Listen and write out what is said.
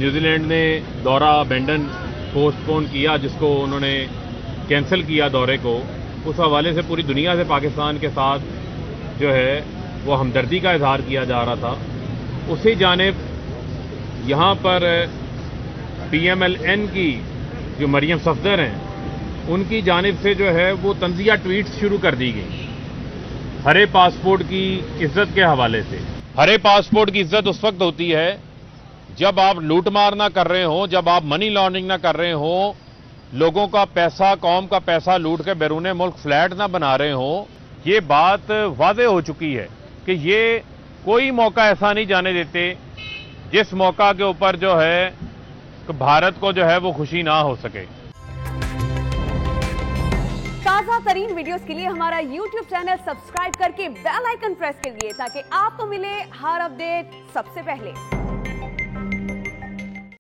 New Zealand نے دورہ بینڈن post پون کیا، جس کو انہوں نے کینسل کیا دورے کو، اس حوالے سے پوری دنیا سے پاکستان کے ساتھ جو ہے وہ ہمدردی کا اظہار کیا جا رہا تھا۔ اسی جانب یہاں پر PMLN کی جو مریم صفدر ہیں، ان کی جانب سے جو ہے وہ طنزیہ ٹویٹس شروع کر دی گئی ہرے پاسپورٹ کی عزت کے حوالے سے۔ ہرے پاسپورٹ کی عزت اس وقت ہوتی ہے جب آپ لوٹ مار نہ کر رہے ہوں، جب آپ منی لانڈرنگ نہ کر رہے ہوں، لوگوں کا پیسہ، قوم کا پیسہ لوٹ کے بیرون ملک فلیٹ نہ بنا رہے ہوں۔ یہ بات واضح ہو چکی ہے کہ یہ کوئی موقع ایسا نہیں جانے دیتے جس موقع کے اوپر جو ہے بھارت کو جو ہے وہ خوشی نہ ہو سکے۔ تازہ ترین ویڈیوز کے لیے ہمارا YouTube چینل سبسکرائب کر کے بیل آئیکن پریس کریے تاکہ آپ کو ملے ہر اپڈیٹ سب سے پہلے۔